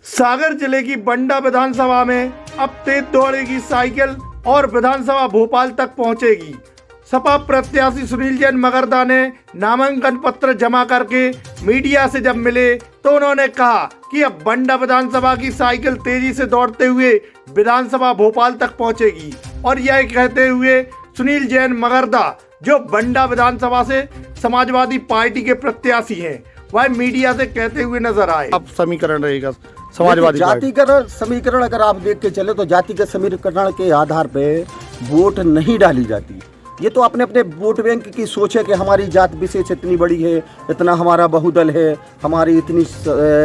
सागर जिले की बंडा विधानसभा में अब तेज दौड़ेगी साइकिल और विधानसभा भोपाल तक पहुंचेगी। सपा प्रत्याशी सुनील जैन मगरदा ने नामांकन पत्र जमा करके मीडिया से जब मिले तो उन्होंने कहा कि अब बंडा विधानसभा की साइकिल तेजी से दौड़ते हुए विधानसभा भोपाल तक पहुंचेगी। और यह कहते हुए सुनील जैन मगरदा, जो बंडा विधानसभा से समाजवादी पार्टी के प्रत्याशी हैं, वह मीडिया से कहते हुए नजर आए। अब समीकरण रहेगा समाजवादी जातिगत समीकरण अगर आप देख के चले तो जातिगत समीकरण के आधार पे वोट नहीं डाली जाती। ये तो अपने अपने वोट बैंक की सोच है कि हमारी जात विशेष इतनी बड़ी है, इतना हमारा बहुदल है, हमारी इतनी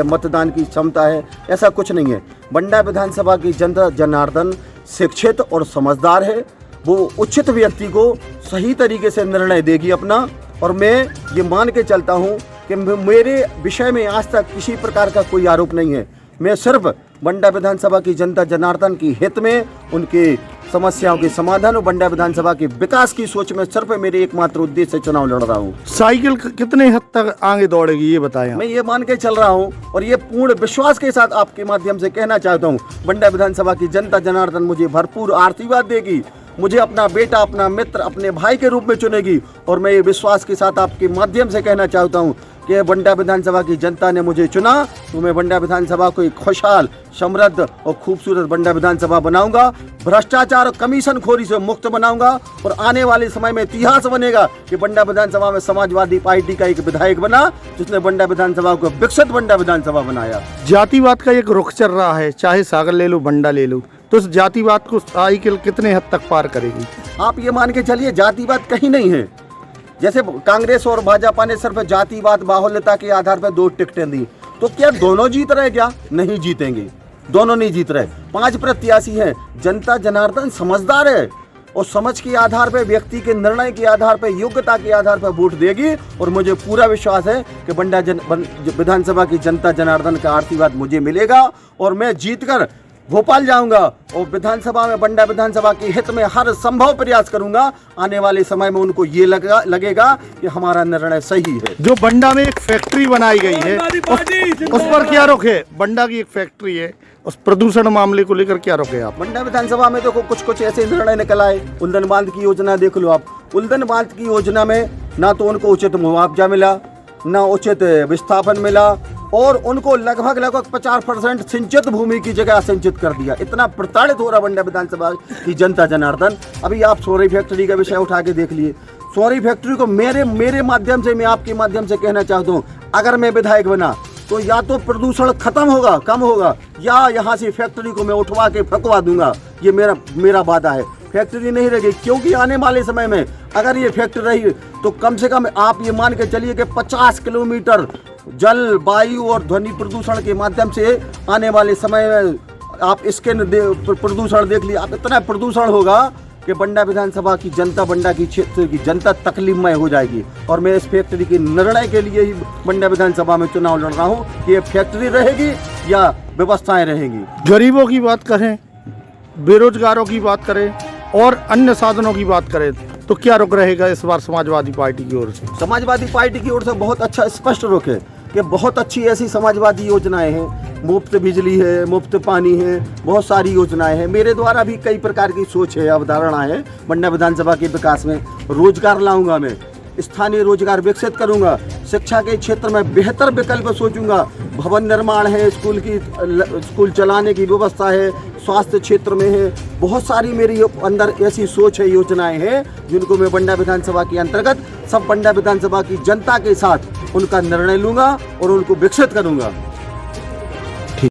मतदान की क्षमता है। ऐसा कुछ नहीं है। बंडा विधानसभा की जनता जनार्दन शिक्षित और समझदार है। वो उचित व्यक्ति को सही तरीके से निर्णय देगी अपना। और मैं ये मान के चलता हूँ कि मेरे विषय में आज तक किसी प्रकार का कोई आरोप नहीं है। मैं सिर्फ बंडा विधानसभा की जनता जनार्दन की हित में, उनके समस्याओं के समाधान और बंडा विधानसभा के विकास की सोच में सिर्फ मेरे एकमात्र उद्देश्य से चुनाव लड़ रहा हूँ। साइकिल कितने हद तक आगे दौड़ेगी ये बताएं। मैं ये मान के चल रहा हूँ और ये पूर्ण विश्वास के साथ आपके माध्यम से कहना चाहता हूँ, बंडा विधानसभा की जनता जनार्दन मुझे भरपूर आशीर्वाद देगी, मुझे अपना बेटा, अपना मित्र, अपने भाई के रूप में चुनेगी। और मैं ये विश्वास के साथ आपके माध्यम से कहना चाहता हूँ कि बंडा विधानसभा की जनता ने मुझे चुना तो मैं बंडा विधानसभा को एक खुशहाल, समृद्ध और खूबसूरत बंडा विधानसभा बनाऊंगा। भ्रष्टाचार और कमीशन खोरी से मुक्त बनाऊंगा और आने वाले समय में इतिहास बनेगा कि बंडा विधानसभा में समाजवादी पार्टी का एक विधायक बना जिसने बंडा विधानसभा को विकसित बंडा विधानसभा बनाया। जातिवाद का एक रुख चल रहा है, चाहे सागर ले लो, बंडा ले लो, तो इस जातिवाद को साइकिल कितने हद तक पार करेगी? आप ये मान के चलिए, जातिवाद कहीं नहीं है। जैसे कांग्रेस और भाजपा ने सिर्फ जातिवाद, बाहुल्यता के आधार पर 2 टिकटें दी, तो क्या दोनों जीत रहे? क्या नहीं जीतेंगे, दोनों नहीं जीत रहे। 5 प्रत्याशी हैं। जनता जनार्दन समझदार है और समझ के आधार पर, व्यक्ति के निर्णय के आधार पर, योग्यता के आधार पर वोट देगी। और मुझे पूरा विश्वास है कि बंडा विधानसभा की जनता जनार्दन का आशीर्वाद मुझे मिलेगा और मैं जीतकर भोपाल जाऊंगा और विधानसभा में, बंडा विधानसभा के हित में हर संभव प्रयास करूंगा। आने वाले समय में उनको ये लगेगा कि हमारा निर्णय सही है। जो बंडा में एक फैक्ट्री बनाई गई है उस पर क्या रोक है? बंडा की एक फैक्ट्री है, उस प्रदूषण मामले को लेकर क्या रोके आप? बंडा विधानसभा में देखो कुछ ऐसे निर्णय निकल आए। उल्दन बांध की योजना देख लो आप। उल्दन बांध की योजना में ना तो उनको उचित मुआवजा मिला, ना उचित विस्थापन मिला और उनको लगभग 50% सिंचित भूमि की जगह सिंचित कर दिया। इतना प्रताड़ित हो रहा बंडा विधानसभा की जनता जनार्दन। अभी आप सोरी फैक्ट्री का विषय उठा के देख लिए। सोरी फैक्ट्री को मेरे माध्यम से, मैं आपके माध्यम से कहना चाहता हूँ, अगर मैं विधायक बना तो या तो प्रदूषण खत्म होगा, कम होगा, या यहाँ से फैक्ट्री को मैं उठवा के फकवा दूंगा। ये मेरा वादा है। फैक्ट्री नहीं रहेगी, क्योंकि आने वाले समय में अगर ये फैक्ट्री रही तो कम से कम आप ये मान के चलिए कि 50 किलोमीटर जल, वायु और ध्वनि प्रदूषण के माध्यम से आने वाले समय में आप इसके प्रदूषण देख लिए। आप इतना प्रदूषण होगा कि बंडा विधानसभा की जनता, बंडा की क्षेत्र की जनता तकलीफमय हो जाएगी। और मैं इस फैक्ट्री के निर्णय के लिए ही बंडा विधानसभा में चुनाव लड़ रहा हूँ कि ये फैक्ट्री रहेगी या व्यवस्थाएं रहेंगी। गरीबों की बात करें, बेरोजगारों की बात करें और अन्य साधनों की बात करें तो क्या रुख रहेगा इस बार समाजवादी पार्टी की ओर से? समाजवादी पार्टी की ओर से बहुत अच्छा स्पष्ट रुख है कि बहुत अच्छी ऐसी समाजवादी योजनाएं हैं। मुफ्त बिजली है, मुफ्त पानी है, बहुत सारी योजनाएं हैं। मेरे द्वारा भी कई प्रकार की सोच है, अवधारणा है बंडा विधानसभा के विकास में। रोजगार लाऊंगा मैं, स्थानीय रोजगार विकसित करूंगा, शिक्षा के क्षेत्र में बेहतर विकल्प सोचूंगा, भवन निर्माण है, स्कूल चलाने की व्यवस्था है, स्वास्थ्य क्षेत्र में है। बहुत सारी मेरी अंदर ऐसी सोच है, योजनाएं हैं जिनको मैं बंडा विधानसभा के अंतर्गत सब बंडा विधानसभा की जनता के साथ उनका निर्णय लूंगा और उनको विकसित करूंगा।